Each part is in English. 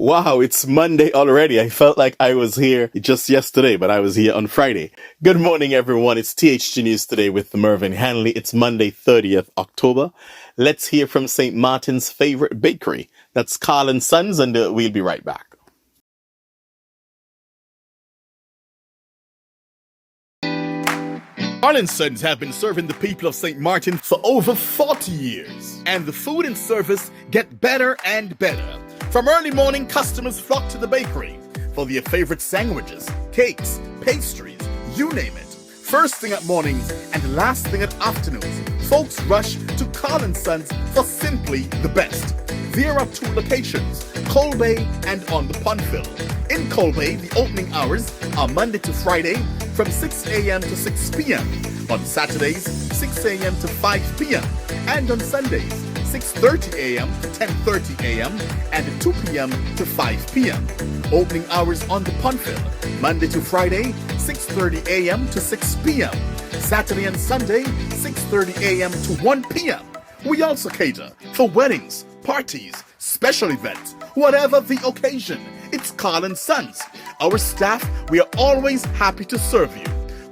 Wow, it's Monday already. I felt like I was here just yesterday, but I was here on Friday. Good morning, everyone. It's THG News Today with Mervyn Hanley. It's Monday, 30th October. Let's hear from St. Martin's favorite bakery. That's Carl & Sons, and we'll be right back. Carl & Sons have been serving the people of St. Martin for over 40 years. And the food and service get better and better. From early morning, customers flock to the bakery for their favorite sandwiches, cakes, pastries, you name it. First thing at mornings and last thing at afternoons, folks rush to Carl & Sons for simply the best. There are two locations, Colbay and on the Pontville. In Colbay, the opening hours are Monday to Friday from 6 a.m. to 6 p.m. On Saturdays, 6 a.m. to 5 p.m. And on Sundays, 6:30 a.m. to 10:30 a.m. and 2 p.m. to 5 p.m. Opening hours on the Pontville, Monday to Friday, 6:30 a.m. to 6 p.m. Saturday and Sunday, 6:30 a.m. to 1 p.m. We also cater for weddings, parties, special events, whatever the occasion. It's Carl & Sons. Our staff, we are always happy to serve you.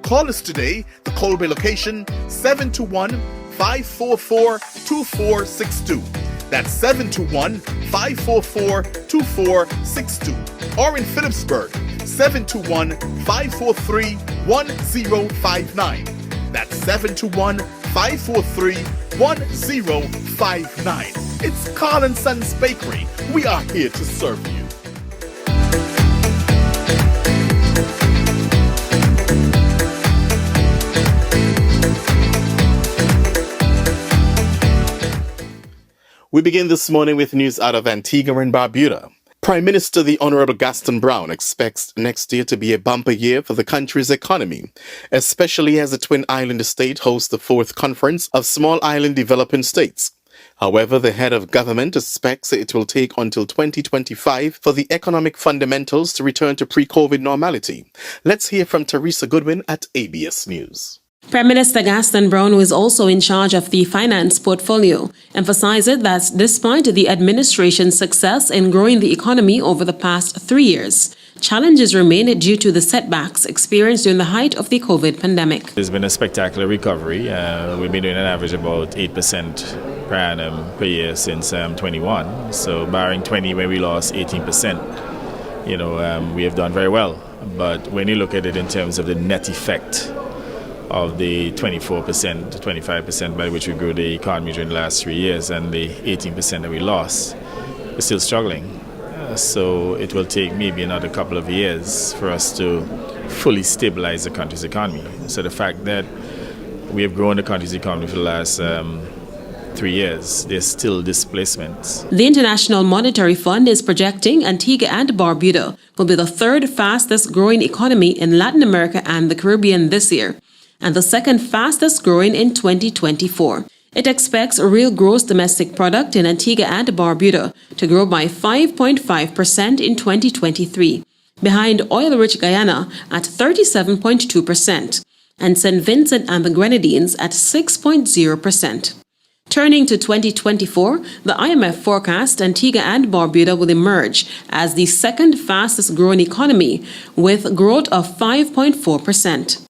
Call us today, the Colbay location, 721-544-2462. That's 721-544-2462. Or in Phillipsburg, 721-543-1059. That's 721-543-1059. It's Carl & Sons Bakery. We are here to serve you. We begin this morning with news out of Antigua and Barbuda. Prime Minister the Hon. Gaston Browne expects next year to be a bumper year for the country's economy, especially as the Twin Island state hosts the 4th Conference of Small Island Developing States. However, the head of government expects it will take until 2025 for the economic fundamentals to return to pre-COVID normality. Let's hear from Teresa Goodwin at ABS News. Prime Minister Gaston Browne, who is also in charge of the finance portfolio, emphasized that despite the administration's success in growing the economy over the past 3 years, challenges remain due to the setbacks experienced during the height of the COVID pandemic. There's been a spectacular recovery. We've been doing an average about 8% per annum per year since 21. So barring 20 where we lost 18%, we have done very well. But when you look at it in terms of the net effect of the 24% to 25% by which we grew the economy during the last 3 years and the 18% that we lost, we're still struggling. So it will take maybe another couple of years for us to fully stabilize the country's economy. So the fact that we have grown the country's economy for the last 3 years, there's still displacements. The International Monetary Fund is projecting Antigua and Barbuda will be the 3rd fastest growing economy in Latin America and the Caribbean this year, and the 2nd fastest growing in 2024. It expects real gross domestic product in Antigua and Barbuda to grow by 5.5% in 2023, behind oil-rich Guyana at 37.2% and St. Vincent and the Grenadines at 6.0%. Turning to 2024, the IMF forecast Antigua and Barbuda will emerge as the 2nd fastest growing economy with growth of 5.4%.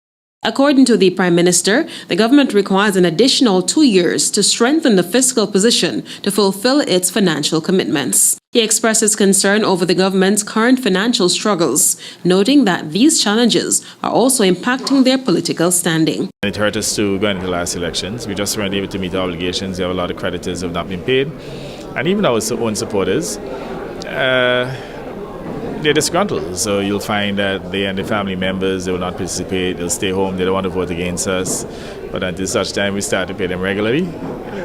According to the Prime Minister, the government requires an additional 2 years to strengthen the fiscal position to fulfill its financial commitments. He expresses concern over the government's current financial struggles, noting that these challenges are also impacting their political standing. It hurt us to go into the last elections. We just weren't able to meet our obligations. We have a lot of creditors who have not been paid. And even our own supporters, they're disgruntled. So you'll find that they and their family members, they will not participate, they'll stay home, they don't want to vote against us. But until such time we start to pay them regularly,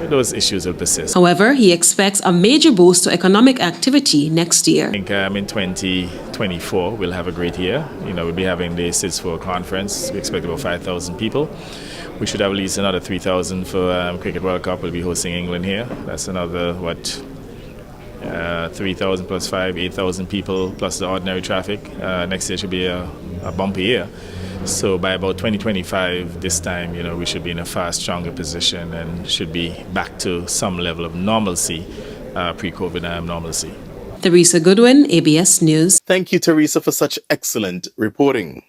those issues will persist. However, he expects a major boost to economic activity next year. I think in 2024 we'll have a great year. We'll be having the CIS4 conference. We expect about 5,000 people. We should have at least another 3,000 for Cricket World Cup. We'll be hosting England here. That's another, 3,000 plus 5, 8,000 people plus the ordinary traffic. Next year should be a bumpy year. So by about 2025, this time, we should be in a far stronger position and should be back to some level of normalcy, pre-COVID normalcy. Theresa Goodwin, ABS News. Thank you, Teresa, for such excellent reporting.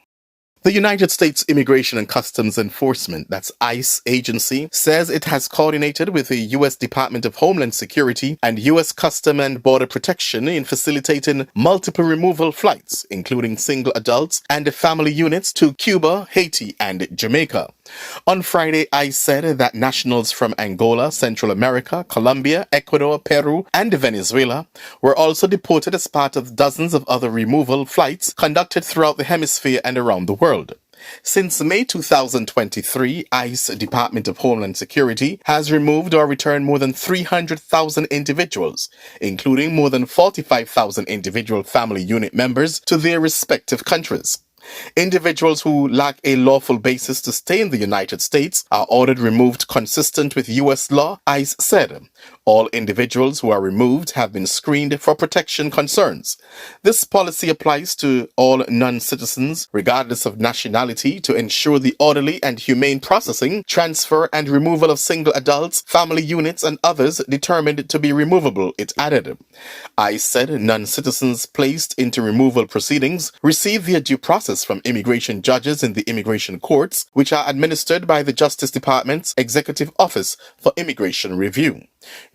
The United States Immigration and Customs Enforcement, that's ICE agency, says it has coordinated with the U.S. Department of Homeland Security and U.S. Custom and Border Protection in facilitating multiple removal flights, including single adults and family units to Cuba, Haiti, and Jamaica. On Friday, ICE said that nationals from Angola, Central America, Colombia, Ecuador, Peru, and Venezuela were also deported as part of dozens of other removal flights conducted throughout the hemisphere and around the world. Since May 2023, ICE, Department of Homeland Security, has removed or returned more than 300,000 individuals, including more than 45,000 individual family unit members, to their respective countries. Individuals who lack a lawful basis to stay in the United States are ordered removed consistent with U.S. law, ICE said. All individuals who are removed have been screened for protection concerns. This policy applies to all non-citizens, regardless of nationality, to ensure the orderly and humane processing, transfer, and removal of single adults, family units, and others determined to be removable, it added. ICE said non-citizens placed into removal proceedings receive their due process from immigration judges in the immigration courts, which are administered by the Justice Department's Executive Office for Immigration Review.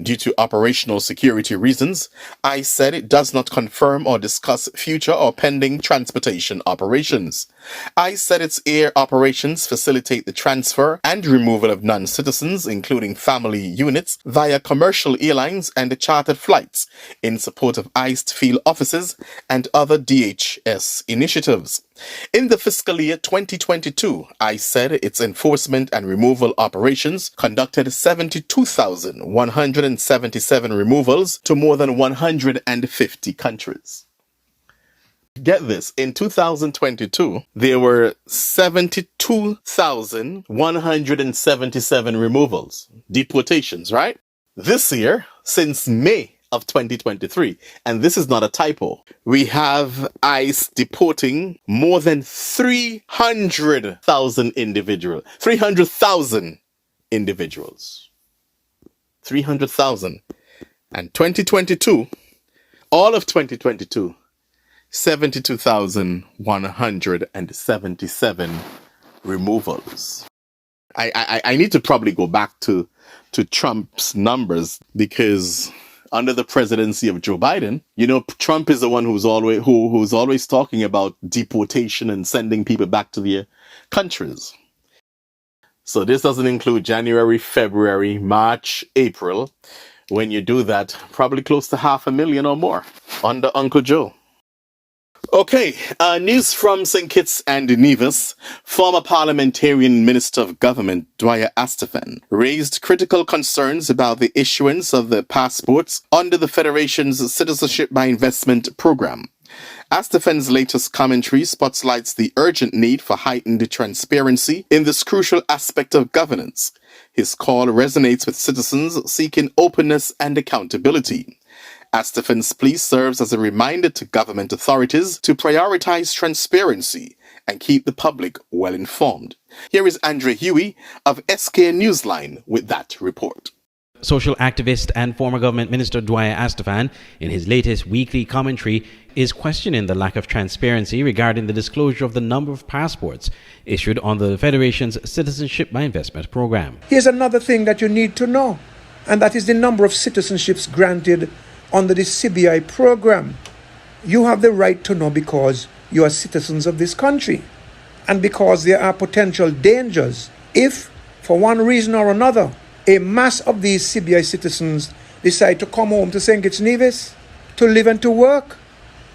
Due to operational security reasons, ICE said it does not confirm or discuss future or pending transportation operations. ICE said its air operations facilitate the transfer and removal of non-citizens, including family units, via commercial airlines and chartered flights in support of ICE field offices and other DHS initiatives. In the fiscal year 2022, ICE said its enforcement and removal operations conducted 72,177 removals to more than 150 countries. Get this, in 2022, there were 72,177 removals, deportations, right? This year, since May of 2023, and this is not a typo, we have ICE deporting more than 300,000 individuals. 300,000 individuals. 300,000. And 2022, all of 2022, 72,177 removals. I need to probably go back to Trump's numbers, because under the presidency of Joe Biden, you know, Trump is the one who's always talking about deportation and sending people back to their countries. So this doesn't include January, February, March, April. When you do that, probably close to 500,000 or more under Uncle Joe. Okay, news from St. Kitts and Nevis. Former Parliamentarian Minister of Government Dwyer Astaphan raised critical concerns about the issuance of the passports under the Federation's Citizenship by Investment program. Astaphan's latest commentary spotlights the urgent need for heightened transparency in this crucial aspect of governance. His call resonates with citizens seeking openness and accountability. Astaphan's plea serves as a reminder to government authorities to prioritize transparency and keep the public well informed. Here is Andre Huey of SK Newsline with that report. Social activist and former government minister Dwyer Astaphan, in his latest weekly commentary, is questioning the lack of transparency regarding the disclosure of the number of passports issued under the Federation's Citizenship by Investment program. Here's another thing that you need to know, and that is the number of citizenships granted under the CBI program. You have the right to know because you are citizens of this country, and because there are potential dangers if, for one reason or another, a mass of these CBI citizens decide to come home to St. Kitts and Nevis to live and to work.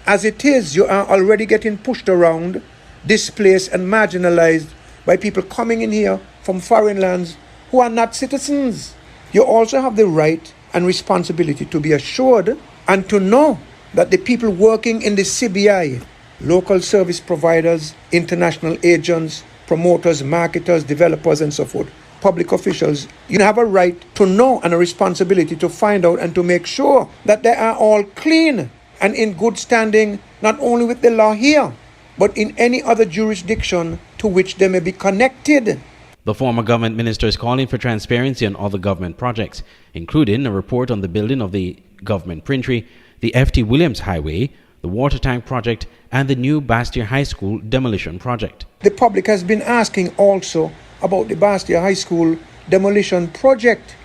As it is, you are already getting pushed around, displaced and marginalized by people coming in here from foreign lands who are not citizens. You also have the right and responsibility to be assured and to know that the people working in the CBI, local service providers, international agents, promoters, marketers, developers, and so forth, public officials, you have a right to know and a responsibility to find out and to make sure that they are all clean and in good standing, not only with the law here, but in any other jurisdiction to which they may be connected. The former government minister is calling for transparency on other government projects, including a report on the building of the government printery, the F.T. Williams Highway, the water tank project, and the new Bastia High School demolition project. The public has been asking also about the Bastia High School demolition project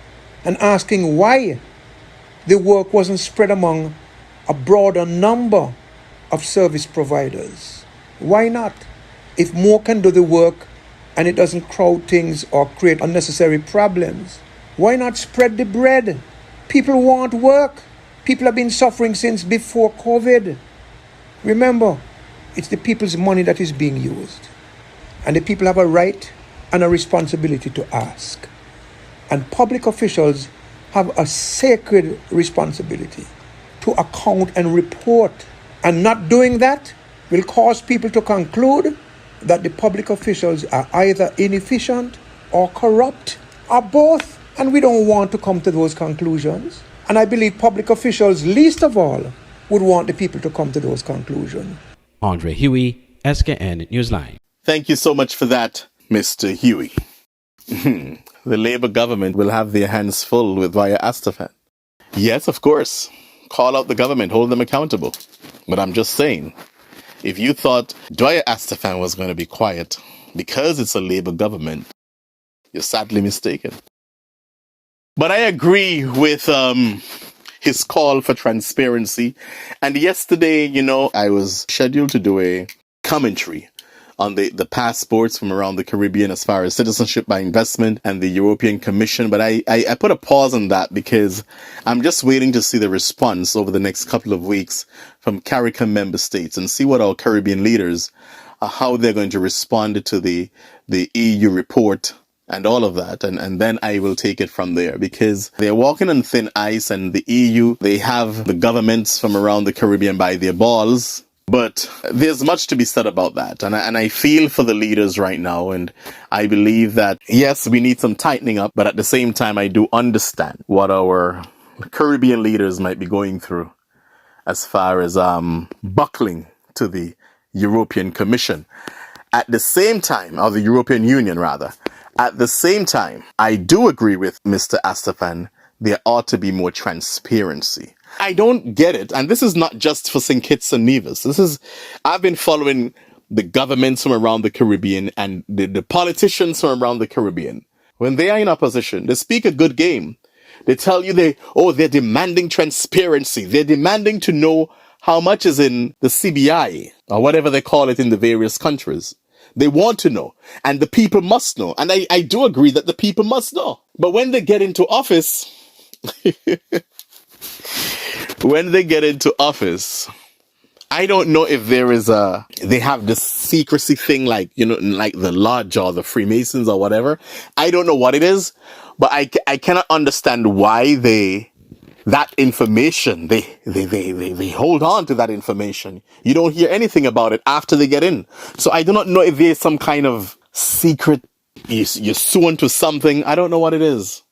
and asking why the work wasn't spread among a broader number of service providers. Why not? If more can do the work and it doesn't crowd things or create unnecessary problems, why not spread the bread? People want work. People have been suffering since before COVID. Remember, it's the people's money that is being used. And the people have a right and a responsibility to ask. And public officials have a sacred responsibility to account and report. And not doing that will cause people to conclude that the public officials are either inefficient or corrupt or both. And we don't want to come to those conclusions. And I believe public officials, least of all, would want the people to come to those conclusions. Andre Huey, SKN Newsline. Thank you so much for that, Mr. Huey. The Labour government will have their hands full with Dwyer Astaphan. Yes, of course. Call out the government, hold them accountable. But I'm just saying, if you thought Dwyer Astaphan was going to be quiet because it's a Labour government, you're sadly mistaken. But I agree with his call for transparency. And yesterday, I was scheduled to do a commentary on the passports from around the Caribbean as far as citizenship by investment and the European Commission. But I put a pause on that because I'm just waiting to see the response over the next couple of weeks from CARICOM member states and see what our Caribbean leaders, how they're going to respond to the EU report and all of that. And then I will take it from there because they're walking on thin ice, and the EU, they have the governments from around the Caribbean by their balls. But there's much to be said about that. And I feel for the leaders right now. And I believe that, yes, we need some tightening up. But at the same time, I do understand what our Caribbean leaders might be going through as far as buckling to the European Commission. At the same time, or the European Union rather, at the same time, I do agree with Mr. Astaphan. There ought to be more transparency. I don't get it. And this is not just for St. Kitts and Nevis. I've been following the governments from around the Caribbean and the politicians from around the Caribbean. When they are in opposition, they speak a good game. They tell you they're demanding transparency. They're demanding to know how much is in the CBI or whatever they call it in the various countries. They want to know. And the people must know. And I do agree that the people must know. But when they get into office, I don't know if they have this secrecy thing like the Lodge or the Freemasons or whatever. I don't know what it is, but I cannot understand why that information, they hold on to that information. You don't hear anything about it after they get in. So I do not know if there's some kind of secret, you're sworn to something. I don't know what it is.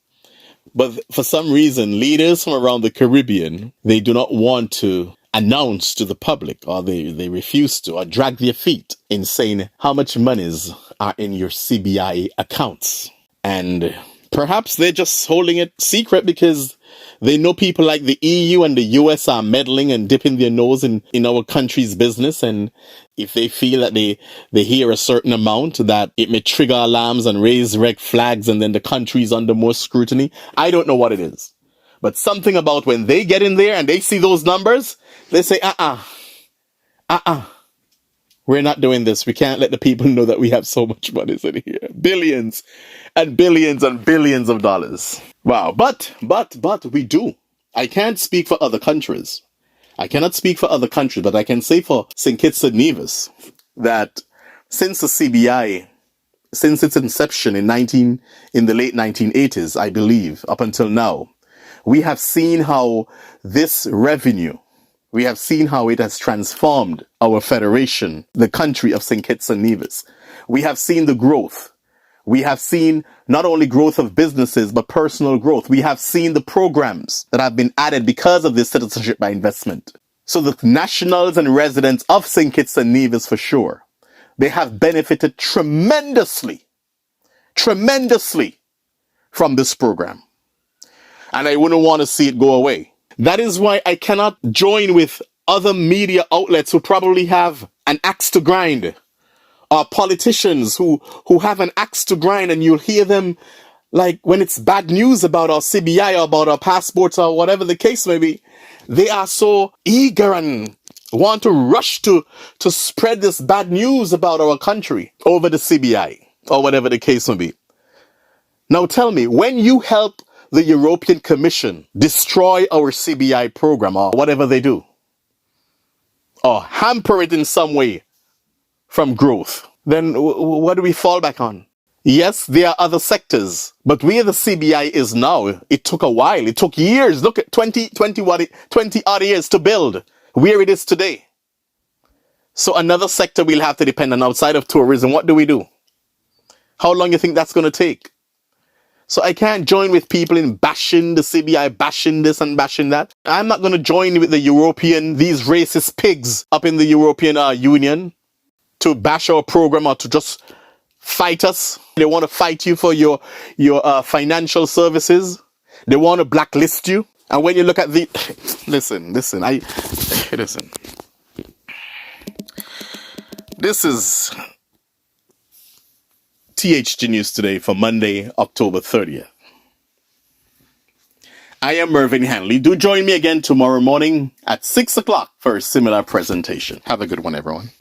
But for some reason, leaders from around the Caribbean, they do not want to announce to the public, or they refuse to, or drag their feet in saying how much monies are in your CBI accounts. And perhaps they're just holding it secret because they know people like the EU and the US are meddling and dipping their nose in our country's business. And if they feel that they hear a certain amount, that it may trigger alarms and raise red flags, and then the country's under more scrutiny. I don't know what it is. But something about when they get in there and they see those numbers, they say, we're not doing this. We can't let the people know that we have so much money in here. Billions and billions and billions of dollars. Wow. But we do. I can't speak for other countries. I cannot speak for other countries, but I can say for St. Kitts and Nevis that since the CBI, since its inception in the late 1980s, I believe, up until now, we have seen how this revenue, we have seen how it has transformed our federation, the country of St. Kitts and Nevis. We have seen the growth. We have seen not only growth of businesses, but personal growth. We have seen the programs that have been added because of this citizenship by investment. So the nationals and residents of St. Kitts and Nevis, for sure, they have benefited tremendously from this program. And I wouldn't want to see it go away. That is why I cannot join with other media outlets who probably have an axe to grind, or politicians who have an axe to grind, and you'll hear them like when it's bad news about our CBI or about our passports or whatever the case may be, they are so eager and want to rush to spread this bad news about our country over the CBI or whatever the case may be. Now tell me, when you help the European Commission destroy our CBI program or whatever they do, or hamper it in some way from growth, then what do we fall back on? Yes, there are other sectors, but where the CBI is now, it took a while. It took years. Look at 20 odd years to build where it is today. So another sector we'll have to depend on outside of tourism. What do we do? How long do you think that's going to take? So I can't join with people in bashing the CBI, bashing this and bashing that. I'm not going to join with these racist pigs up in the European Union to bash our program or to just fight us. They want to fight you for your financial services. They want to blacklist you. And when you look at the... Listen. This is THG News Today for Monday, October 30th. I am Mervyn Hanley. Do join me again tomorrow morning at 6 o'clock for a similar presentation. Have a good one, everyone.